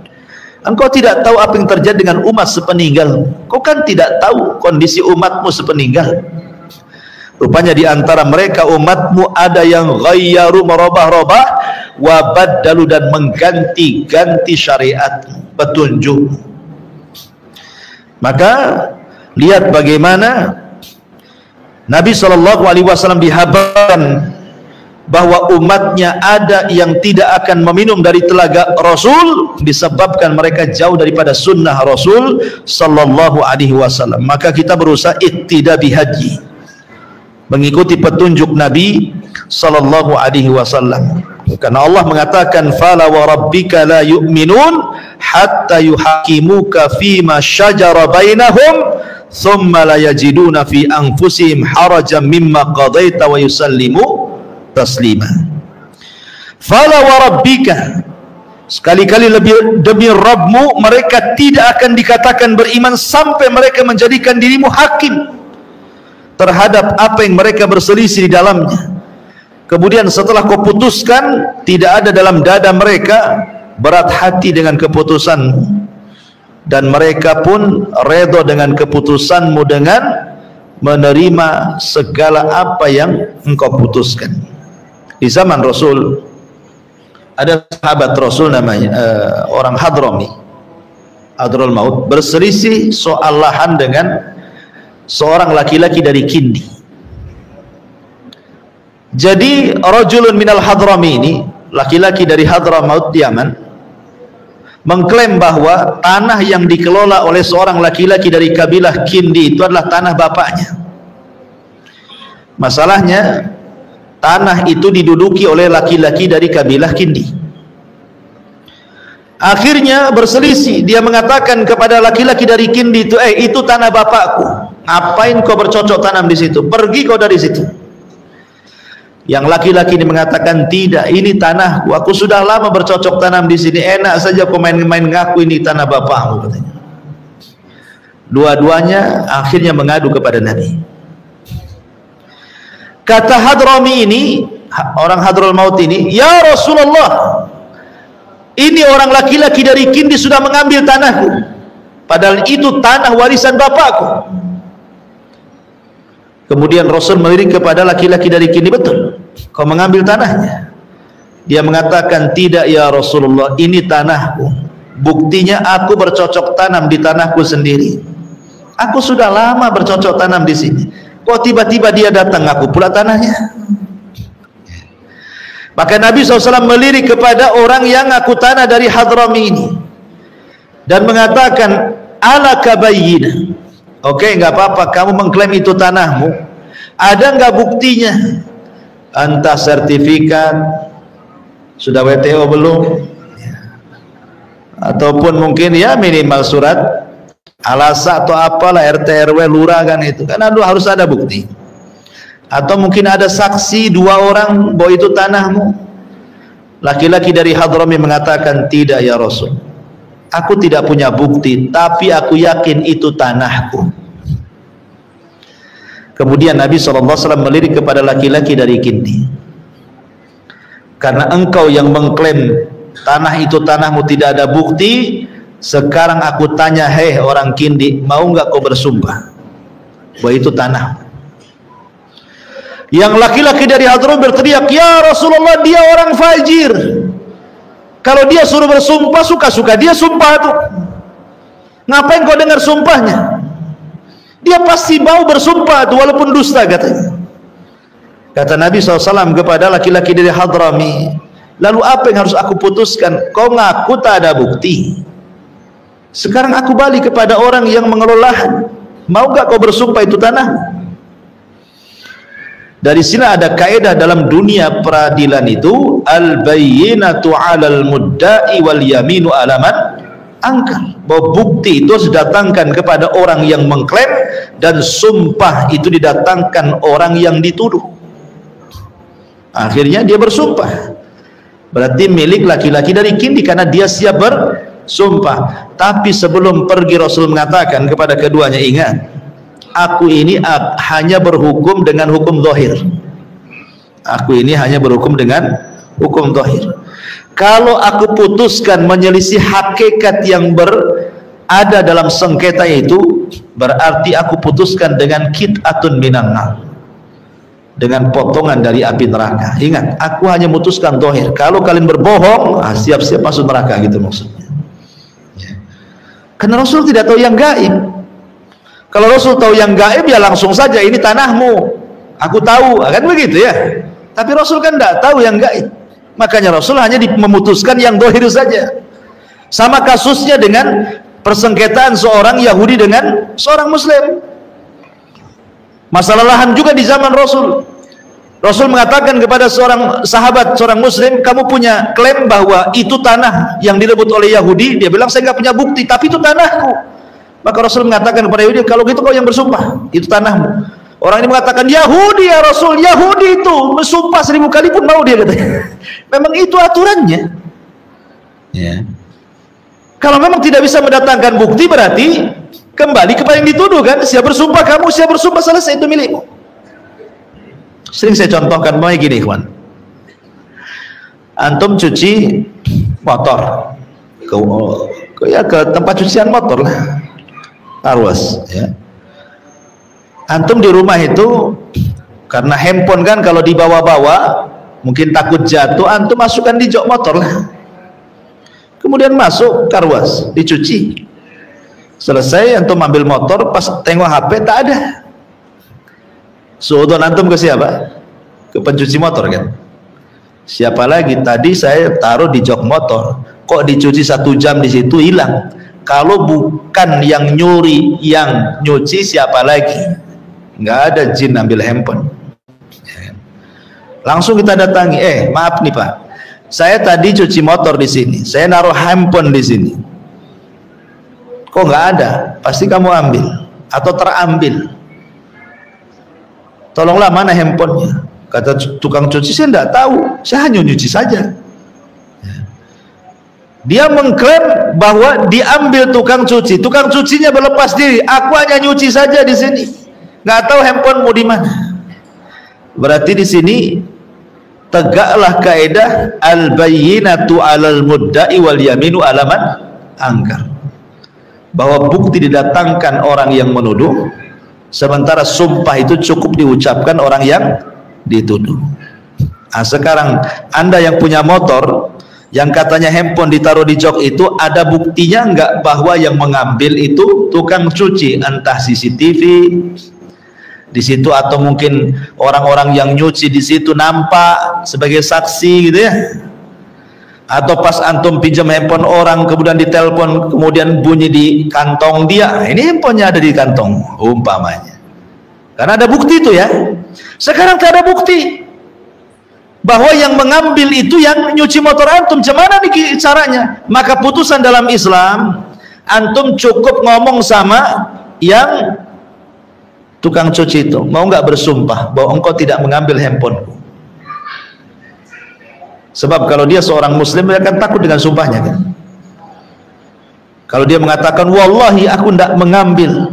engkau tidak tahu apa yang terjadi dengan umat sepeninggal. Kau kan tidak tahu kondisi umatmu sepeninggal. Rupanya di antara mereka umatmu ada yang ghayyaru, merubah-rubah, wa baddalu, dan mengganti-ganti syariat, petunjuk. Maka lihat bagaimana Nabi SAW dihabarkan bahwa umatnya ada yang tidak akan meminum dari telaga Rasul disebabkan mereka jauh daripada sunnah Rasul SAW. Maka kita berusaha ittida bihadyi, mengikuti petunjuk Nabi SAW. Karena Allah mengatakan fala wa rabbika la yu'minun hatta yuhakimuka fima syajara bainahum thumma la yajiduna fi anfusihim harajan mimma qadaita wa yusallimu taslima. Fala wa rabbika, sekali-kali lebih demi Rabbmu, mereka tidak akan dikatakan beriman sampai mereka menjadikan dirimu hakim terhadap apa yang mereka berselisih di dalamnya. Kemudian setelah kau putuskan, tidak ada dalam dada mereka berat hati dengan keputusanmu, dan mereka pun redha dengan keputusanmu dengan menerima segala apa yang engkau putuskan. Di zaman Rasul ada sahabat Rasul namanya orang Hadrami, Hadraul Maut, berselisih soal lahan dengan seorang laki-laki dari Kindi. Jadi rajulun minal Hadrami ini, laki-laki dari Hadramaut Yaman, mengklaim bahwa tanah yang dikelola oleh seorang laki-laki dari kabilah Kindi itu adalah tanah bapaknya. Masalahnya tanah itu diduduki oleh laki-laki dari kabilah Kindi. Akhirnya berselisih, dia mengatakan kepada laki-laki dari Kindi itu tanah bapakku, ngapain kau bercocok tanam di situ, pergi kau dari situ. Yang laki-laki ini mengatakan, tidak, ini tanahku, aku sudah lama bercocok tanam di sini, enak saja kau main-main ngaku ini tanah bapakmu, katanya. Dua-duanya akhirnya mengadu kepada Nabi. Kata Hadrami ini, orang Hadraul Maut ini, ya Rasulullah, ini orang laki-laki dari Kindi sudah mengambil tanahku, padahal itu tanah warisan bapakku. Kemudian Rasul melirik kepada laki-laki dari Kindi, betul, kau mengambil tanahnya? Dia mengatakan, tidak ya Rasulullah, ini tanahku, buktinya aku bercocok tanam di tanahku sendiri, aku sudah lama bercocok tanam di sini, kok tiba-tiba dia datang ngaku pula tanahnya? Maka Nabi SAW melirik kepada orang yang ngaku tanah dari Hadrami ini dan mengatakan, ala kabayyina, oke, nggak apa-apa, kamu mengklaim itu tanahmu, ada nggak buktinya? Entah sertifikat, sudah WTO belum, ataupun mungkin ya minimal surat alasa atau apalah, RT RW lurah kan itu kan harus ada bukti. Atau mungkin ada saksi 2 orang bahwa itu tanahmu. Laki-laki dari Hadrami mengatakan, tidak ya Rasul, aku tidak punya bukti, tapi aku yakin itu tanahku. Kemudian Nabi SAW melirik kepada laki-laki dari Kindi, karena engkau yang mengklaim tanah itu tanahmu tidak ada bukti, sekarang aku tanya, hei orang Kindi, mau nggak kau bersumpah bahwa itu tanah? Yang laki-laki dari Hadram berteriak, ya Rasulullah, dia orang fajir, kalau dia suruh bersumpah suka-suka dia sumpah tuh, ngapain kau dengar sumpahnya? Dia pasti mau bersumpah tuh walaupun dusta, katanya. Kata Nabi SAW kepada laki-laki dari Hadrami, lalu apa yang harus aku putuskan? Kau ngaku tak ada bukti, sekarang aku balik kepada orang yang mengelola, mau gak kau bersumpah itu tanah? Dari sini ada kaidah dalam dunia peradilan itu, al-bayyinatu 'alal mudda'i wal yaminu 'ala man angkar, bahwa bukti itu didatangkan kepada orang yang mengklaim dan sumpah itu didatangkan orang yang dituduh. Akhirnya dia bersumpah, berarti milik laki-laki dari Kindi karena dia siap bersumpah. Tapi sebelum pergi Rasul mengatakan kepada keduanya, ingat, aku ini hanya berhukum dengan hukum zahir. Aku ini hanya berhukum dengan hukum zahir. Kalau aku putuskan menyelisih hakikat yang berada dalam sengketa itu, berarti aku putuskan dengan qit'atun minan nar, dengan potongan dari api neraka. Ingat, aku hanya memutuskan zahir. Kalau kalian berbohong, siap-siap masuk neraka, gitu maksudnya. Karena Rasul tidak tahu yang gaib. Kalau Rasul tahu yang gaib, ya langsung saja, ini tanahmu, aku tahu, kan begitu ya. Tapi Rasul kan tidak tahu yang gaib, makanya Rasul hanya memutuskan yang dohir saja. Sama kasusnya dengan persengketaan seorang Yahudi dengan seorang Muslim. Masalah lahan juga di zaman Rasul. Rasul mengatakan kepada seorang sahabat, seorang Muslim, kamu punya klaim bahwa itu tanah yang direbut oleh Yahudi. Dia bilang, saya nggak punya bukti, tapi itu tanahku. Maka Rasul mengatakan kepada Yahudi, kalau gitu kau yang bersumpah, itu tanahmu. Orang ini mengatakan, Yahudi ya Rasul, Yahudi itu bersumpah 1000 kali pun mau, dia katanya. Memang itu aturannya. Ya. Kalau memang tidak bisa mendatangkan bukti, berarti kembali kepada yang dituduh kan. Siap bersumpah kamu, siap bersumpah, selesai, itu milikmu. Sering saya contohkan begini, gini, ikhwan. Antum cuci motor, ke tempat cucian motor lah, arwas, ya. Antum di rumah itu karena handphone kan kalau dibawa-bawa mungkin takut jatuh, antum masukkan di jok motor lah, kemudian masuk karwas, dicuci, selesai antum ambil motor, pas tengok HP tak ada. Suudon antum ke siapa? Ke pencuci motor kan. Siapa lagi? Tadi saya taruh di jok motor, kok dicuci 1 jam di situ hilang. Kalau bukan yang nyuri, yang nyuci siapa lagi? Nggak ada jin ambil handphone. Langsung kita datangi, maaf nih Pak, saya tadi cuci motor di sini, saya naruh handphone di sini, kok nggak ada? Pasti kamu ambil atau terambil. Tolonglah, mana handphonenya? Kata tukang cuci, saya nggak tahu, saya hanya nyuci saja. Dia mengklaim bahwa diambil tukang cuci, tukang cucinya berlepas diri, aku hanya nyuci saja di sini, nggak tahu handphone mau di mana. Berarti di sini tegaklah kaidah al-bayyinatu 'alal mudda'i wal yaminu 'ala man angkar, bahwa bukti didatangkan orang yang menuduh, sementara sumpah itu cukup diucapkan orang yang dituduh. Nah, sekarang Anda yang punya motor, yang katanya handphone ditaruh di jok itu, ada buktinya enggak bahwa yang mengambil itu tukang cuci? Entah CCTV di situ atau mungkin orang-orang yang nyuci di situ nampak sebagai saksi gitu ya. Atau pas antum pinjam handphone orang kemudian ditelepon, kemudian bunyi di kantong dia, ini handphonenya ada di kantong umpamanya. Karena ada bukti itu ya. Sekarang tak ada bukti. bahwa yang mengambil itu yang nyuci motor antum. Gimana nih caranya? Maka putusan dalam Islam, antum cukup ngomong sama yang tukang cuci itu, mau nggak bersumpah bahwa engkau tidak mengambil handphoneku. Sebab kalau dia seorang muslim, dia akan takut dengan sumpahnya kan? Kalau dia mengatakan wallahi aku tidak mengambil,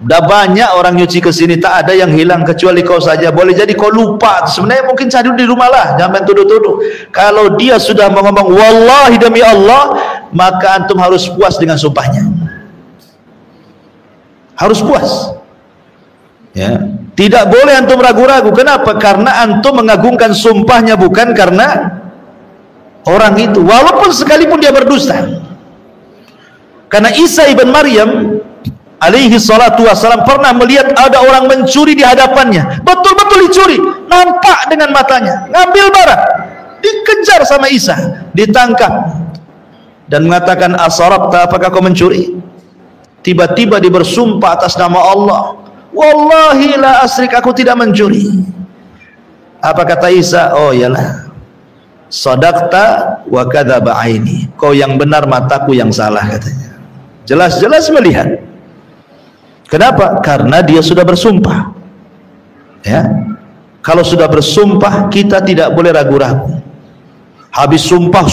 udah banyak orang nyuci ke sini, tak ada yang hilang kecuali kau saja. Boleh jadi kau lupa, sebenarnya mungkin cari di rumah lah, jangan tuduh-tuduh. Kalau dia sudah ngomong wallahi demi Allah, maka antum harus puas dengan sumpahnya, harus puas ya. Tidak boleh antum ragu-ragu. Kenapa? Karena antum mengagungkan sumpahnya, bukan karena orang itu, walaupun sekalipun dia berdusta. Karena Isa ibn Maryam alaihi salatu wassalam pernah melihat ada orang mencuri di hadapannya, betul-betul dicuri, nampak dengan matanya, ngambil barang, dikejar sama Isa, ditangkap dan mengatakan asarabta, apakah kau mencuri? Tiba-tiba dia bersumpah atas nama Allah, wallahi la asrik, aku tidak mencuri. Apa kata Isa? Oh iyalah, sadaqta wa kadzaba aini, kau yang benar, mataku yang salah, katanya. Jelas-jelas melihat. Kenapa? Karena dia sudah bersumpah ya. Kalau sudah bersumpah, kita tidak boleh ragu-ragu. Habis sumpah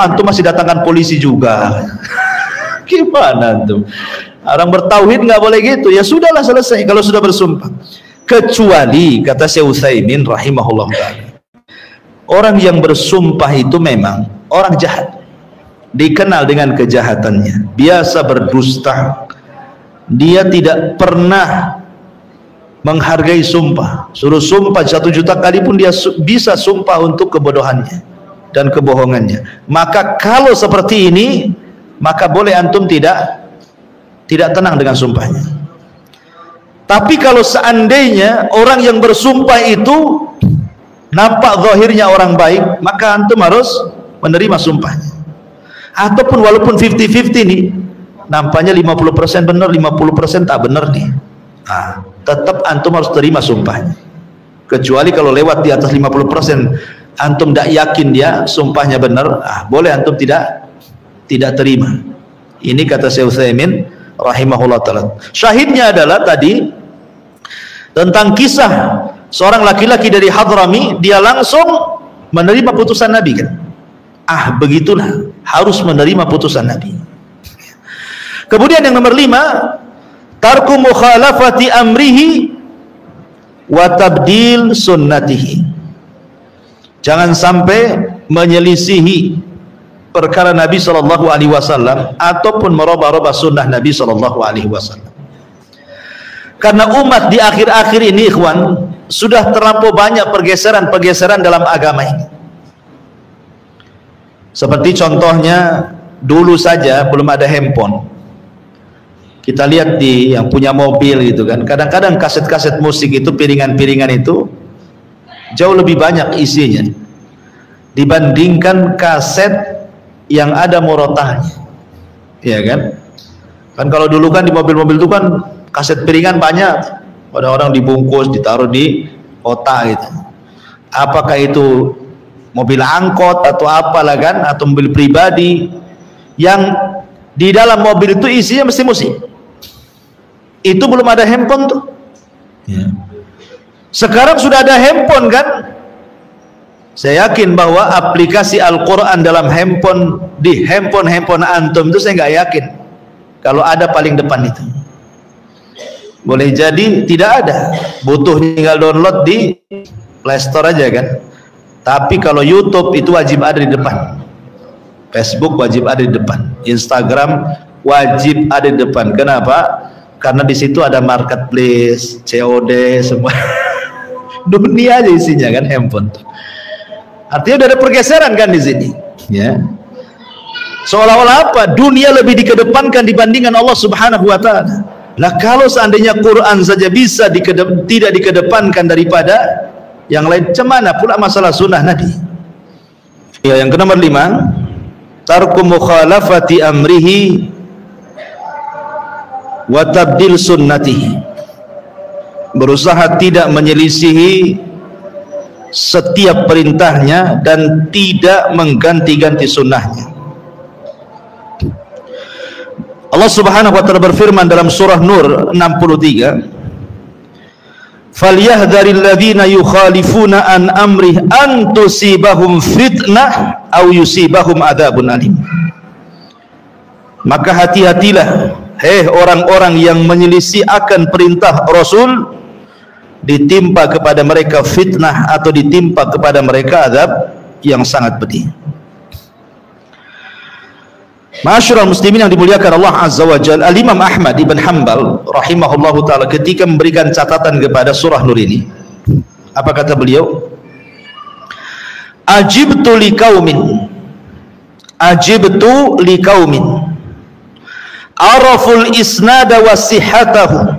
antum masih datangkan polisi juga. Gimana antum? Orang bertauhid nggak boleh gitu. Ya sudahlah, selesai kalau sudah bersumpah. Kecuali kata Syekh Utsaimin rahimahullah ta'ala, orang yang bersumpah itu memang orang jahat, dikenal dengan kejahatannya, biasa berdusta, dia tidak pernah menghargai sumpah. Suruh sumpah 1 juta kali pun dia bisa sumpah untuk kebodohannya dan kebohongannya. Maka kalau seperti ini, maka boleh antum tidak tenang dengan sumpahnya. Tapi kalau seandainya orang yang bersumpah itu nampak zahirnya orang baik, maka antum harus menerima sumpahnya. Ataupun walaupun 50-50 nih, nampaknya 50% benar, 50% tak benar nih, nah, tetap antum harus terima sumpahnya. Kecuali kalau lewat di atas 50%, antum tidak yakin dia sumpahnya benar, boleh antum tidak terima. Ini kata Syekh Utsaimin rahimahullah ta'ala. Syahidnya adalah tadi tentang kisah seorang laki-laki dari Hadrami, dia langsung menerima putusan Nabi kan. Begitulah, harus menerima putusan Nabi. Kemudian yang nomor 5, tarku mukhalafati amrihi wa tabdil sunnatihi. Jangan sampai menyelisihi perkara Nabi SAW ataupun merubah-rubah sunnah Nabi SAW. Karena umat di akhir-akhir ini, ikhwan, sudah terlampau banyak pergeseran dalam agama ini. Seperti contohnya, dulu saja belum ada handphone. Kita lihat di yang punya mobil gitu kan, kadang-kadang kaset-kaset musik itu, piringan-piringan itu jauh lebih banyak isinya dibandingkan kaset yang ada murotahnya, ya kan? Kan kalau dulu kan di mobil-mobil itu kan kaset piringan banyak, orang-orang dibungkus, ditaruh di otak gitu. Apakah itu mobil angkot atau apalah kan, atau mobil pribadi, yang di dalam mobil itu isinya mesti musik. Itu belum ada handphone tuh ya. Sekarang sudah ada handphone kan. Saya yakin bahwa aplikasi Al-Quran dalam handphone, di handphone antum itu saya nggak yakin kalau ada paling depan itu. Boleh jadi tidak ada, butuh tinggal download di Play Store aja kan. Tapi kalau YouTube itu wajib ada di depan, Facebook wajib ada di depan, Instagram wajib ada di depan. Kenapa? Karena di situ ada marketplace, COD, semua dunia aja isinya kan handphone. Artinya udah ada pergeseran kan di sini, ya. Seolah-olah apa? Dunia lebih dikedepankan dibandingkan Allah Subhanahu wa Ta'ala. Nah, kalau seandainya Quran saja bisa tidak dikedepankan daripada yang lain, cemana pula masalah sunnah Nabi. Ya, yang ke-5, tarku mukhalafati amrihi wa tabdil sunnatihi. Berusaha tidak menyelisihi setiap perintahnya dan tidak mengganti-ganti sunnahnya. Allah Subhanahu wa taala berfirman dalam surah Nur 63, "Falyahdharil ladzina yukhalifuna an amrih an tusibahum fitnah aw yusibahum adzabun alim." Maka hati-hatilah, hei orang-orang yang menyelisih akan perintah Rasul, ditimpa kepada mereka fitnah atau ditimpa kepada mereka azab yang sangat pedih. Ma'asyiral muslimin yang dimuliakan Allah Azza wa Jalla, Al-Imam Ahmad ibn Hanbal rahimahullahu ta'ala ketika memberikan catatan kepada surah Nur ini, apa kata beliau? Ajibtu liqaumin araful isnada wa sihhatahu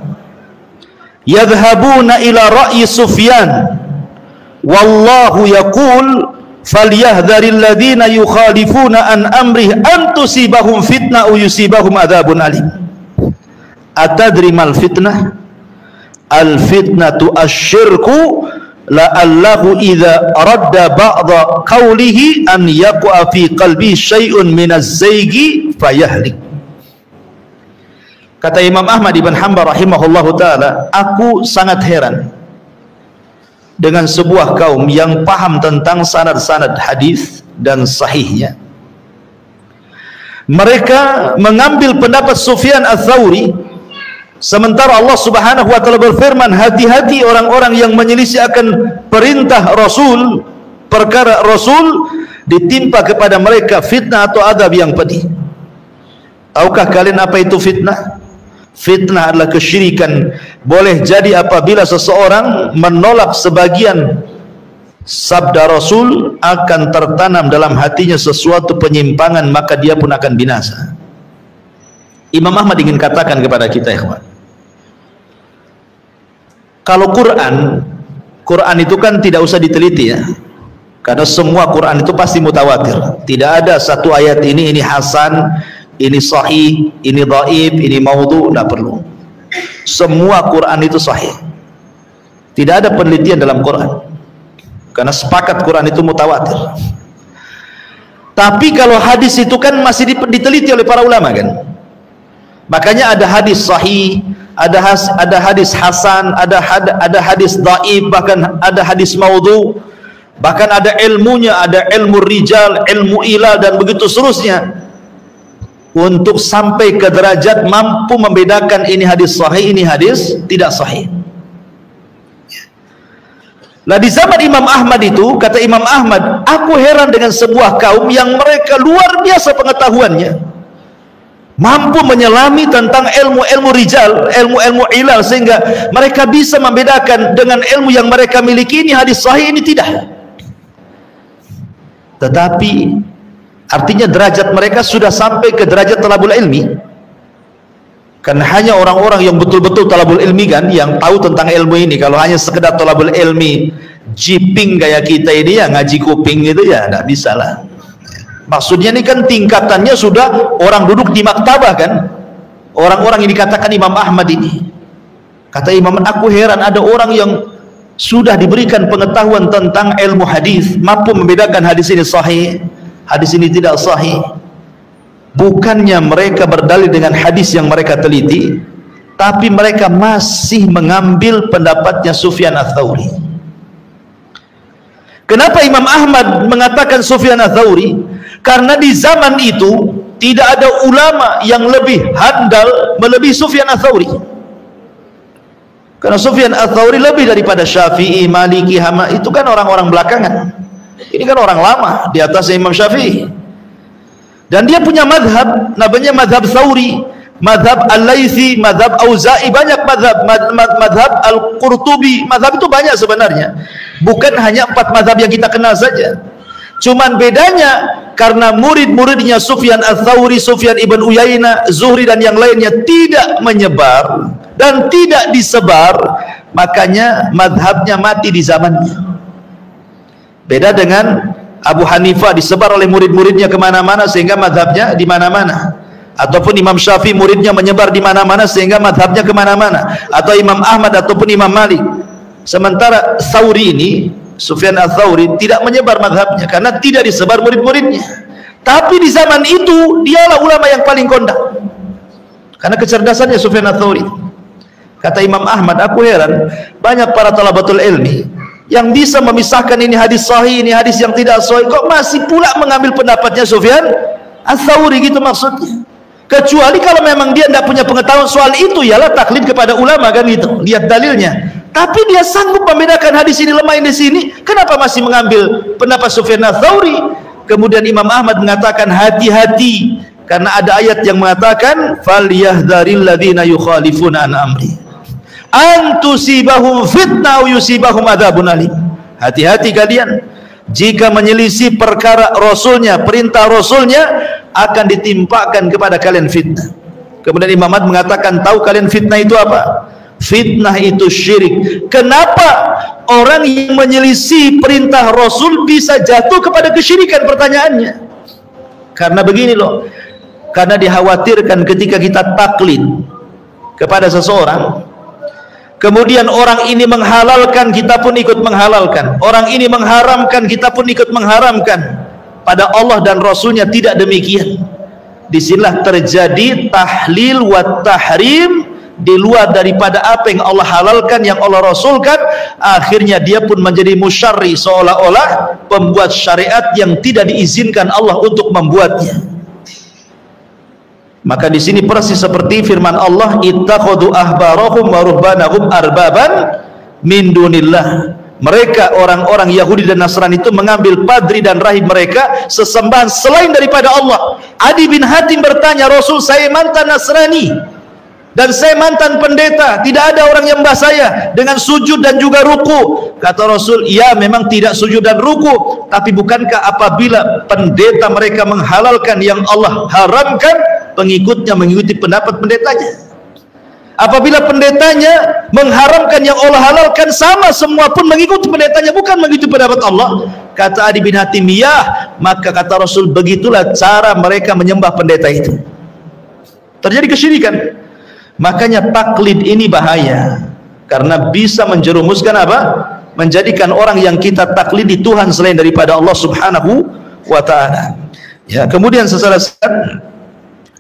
yadhhabuna ila ra'yi Sufyan wallahu yaqul falyahdharil ladzina yukhalifuna an amrih an tusibahum fitnah aw yusibahum adzabun alim. Atadri mal fitnah? Al fitnatu asyirku la'allahu idza radda ba'dha qawlihi an yaqa fi qalbi syai'un minaz zaigi fayahlik. Kata Imam Ahmad ibn Hanbal rahimahullahu ta'ala, aku sangat heran dengan sebuah kaum yang paham tentang sanad-sanad hadis dan sahihnya. Mereka mengambil pendapat Sufyan Ats-Tsauri, sementara Allah Subhanahu wa taala berfirman, hati-hati orang-orang yang menyelisih akan perintah Rasul, perkara Rasul ditimpa kepada mereka fitnah atau adab yang pedih. Tahukah kalian apa itu fitnah? Fitnah adalah kesyirikan. Boleh jadi apabila seseorang menolak sebagian sabda Rasul, akan tertanam dalam hatinya sesuatu penyimpangan, maka dia pun akan binasa. Imam Ahmad ingin katakan kepada kita, ikhwan, kalau Quran itu kan tidak usah diteliti ya, karena semua Quran itu pasti mutawatir. Tidak ada satu ayat ini hasan, ini sahih, ini dhaif, ini maudhu, tidak perlu. Semua Quran itu sahih. Tidak ada penelitian dalam Quran, karena sepakat Quran itu mutawatir. Tapi kalau hadis itu kan masih diteliti oleh para ulama kan. Makanya ada hadis sahih, ada hadis hasan, ada hadis dhaif, bahkan ada hadis maudhu, bahkan ada ilmunya, ada ilmu rijal, ilmu ilal, dan begitu seterusnya, untuk sampai ke derajat mampu membedakan ini hadis sahih, ini hadis tidak sahih. Nah, di zaman Imam Ahmad itu, kata Imam Ahmad, aku heran dengan sebuah kaum yang mereka luar biasa pengetahuannya, mampu menyelami tentang ilmu-ilmu rijal, ilmu-ilmu ilal, sehingga mereka bisa membedakan dengan ilmu yang mereka miliki, ini hadis sahih, ini tidak. Tetapi artinya derajat mereka sudah sampai ke derajat talabul ilmi. Karena hanya orang-orang yang betul-betul talabul ilmi kan yang tahu tentang ilmu ini. Kalau hanya sekedar talabul ilmi jiping kayak kita ini ya, ngaji kuping gitu ya, tidak bisa lah. Maksudnya ini kan tingkatannya sudah orang duduk di maktabah kan, orang-orang yang dikatakan Imam Ahmad ini. Kata Imam, aku heran ada orang yang sudah diberikan pengetahuan tentang ilmu hadis, mampu membedakan hadis ini sahih, hadis ini tidak sahih. Bukannya mereka berdalil dengan hadis yang mereka teliti, tapi mereka masih mengambil pendapatnya Sufyan Ats-Tsauri. Kenapa Imam Ahmad mengatakan Sufyan Ats-Tsauri? Karena di zaman itu tidak ada ulama yang lebih handal melebihi Sufyan Ats-Tsauri. Karena Sufyan Ats-Tsauri lebih daripada Syafi'i, Maliki, Hama, itu kan orang-orang belakangan. Ini kan orang lama di atas Imam Syafi'i. Dan dia punya madhab, namanya madhab Tsauri, madhab Al-Laitsi, madhab Auza'i, banyak madhab, madhab Al-Qurtubi, madhab itu banyak sebenarnya. Bukan hanya 4 madhab yang kita kenal saja. Cuman bedanya karena murid-muridnya Sufyan Ats-Tsauri, Sufyan ibn Uyainah, Zuhri dan yang lainnya tidak menyebar dan tidak disebar, makanya madhabnya mati di zamannya. Beda dengan Abu Hanifah, disebar oleh murid-muridnya kemana-mana sehingga madhabnya di mana-mana. Ataupun Imam Syafi'i muridnya menyebar di mana-mana sehingga madhabnya kemana-mana. Atau Imam Ahmad ataupun Imam Malik. Sementara Tsauri ini Sufyan Ats-Tsauri tidak menyebar mazhabnya karena tidak disebar murid-muridnya. Tapi di zaman itu dialah ulama yang paling kondang karena kecerdasannya Sufyan Ats-Tsauri. Kata Imam Ahmad, aku heran banyak para talabatul ilmi yang bisa memisahkan ini hadis sahih, ini hadis yang tidak sahih, kok masih pula mengambil pendapatnya Sufyan Ats-Tsauri, gitu maksudnya. Kecuali kalau memang dia tidak punya pengetahuan soal itu, ialah taklid kepada ulama, kan gitu, lihat dalilnya. Tapi dia sanggup membedakan hadis ini lemah di sini, kenapa masih mengambil pendapat Sufyan Ats-Tsauri? Kemudian Imam Ahmad mengatakan hati-hati, karena ada ayat yang mengatakan falyahdharil ladzina yukhalifuna an amri an tusibahum fitnah aw yusibahum adzabun alim. Hati-hati kalian jika menyelisih perkara Rasulnya, perintah Rasulnya, akan ditimpakan kepada kalian fitnah. Kemudian Imam Ahmad mengatakan, tahu kalian fitnah itu apa? Fitnah itu syirik. Kenapa orang yang menyelisih perintah Rasul bisa jatuh kepada kesyirikan? Pertanyaannya karena begini loh, karena dikhawatirkan ketika kita taklid kepada seseorang, kemudian orang ini menghalalkan, kita pun ikut menghalalkan. Orang ini mengharamkan, kita pun ikut mengharamkan. Pada Allah dan Rasulnya tidak demikian. Disinilah terjadi tahlil wa tahrim di luar daripada apa yang Allah halalkan, yang Allah rasulkan. Akhirnya dia pun menjadi musyarri, seolah-olah pembuat syariat yang tidak diizinkan Allah untuk membuatnya. Maka di sini persis seperti firman Allah, ittakhadhu ahbarahum wa ruhbanahum arbaban min dunillah. Mereka orang-orang Yahudi dan Nasrani itu mengambil padri dan rahib mereka sesembahan selain daripada Allah. Adi bin Hatim bertanya, Rasul, saya mantan Nasrani dan saya mantan pendeta, tidak ada orang yang mbah saya dengan sujud dan juga ruku. Kata Rasul, ya memang tidak sujud dan ruku, tapi bukankah apabila pendeta mereka menghalalkan yang Allah haramkan, pengikutnya mengikuti pendapat pendetanya? Apabila pendetanya mengharamkan yang Allah halalkan, sama semua pun mengikuti pendetanya, bukan mengikuti pendapat Allah. Kata Adi bin Hatim, ya, maka kata Rasul, begitulah cara mereka menyembah pendeta itu. Terjadi kesyirikan. Makanya taklid ini bahaya, karena bisa menjerumuskan apa? Menjadikan orang yang kita taklidi Tuhan selain daripada Allah Subhanahu wa ta'ala. Ya, kemudian sesaat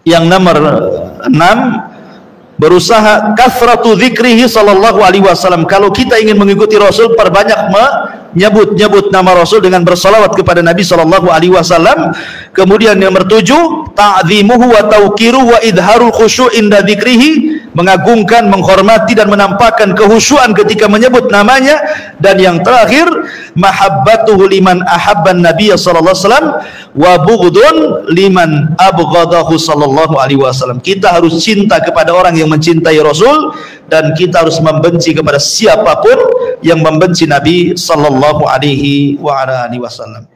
yang nomor 6, berusaha kathratu dzikrihi sallallahu alaihi wasallam. Kalau kita ingin mengikuti Rasul, perbanyak menyebut nama Rasul dengan bersalawat kepada Nabi sallallahu alaihi wasallam. Kemudian yang nomor 7, ta'zimuhu wa tauqiruhu wa idharul khusyu' inda dzikrihi, mengagungkan, menghormati dan menampakkan kehusyuan ketika menyebut namanya. Dan yang terakhir, mahabbatuhu liman ahabban nabiyya sallallahu alaihi wasallam wa bughdun liman abghadahu sallallahu alaihi wasallam. Kita harus cinta kepada orang yang mencintai Rasul, dan kita harus membenci kepada siapapun yang membenci Nabi sallallahu alaihi wasallam.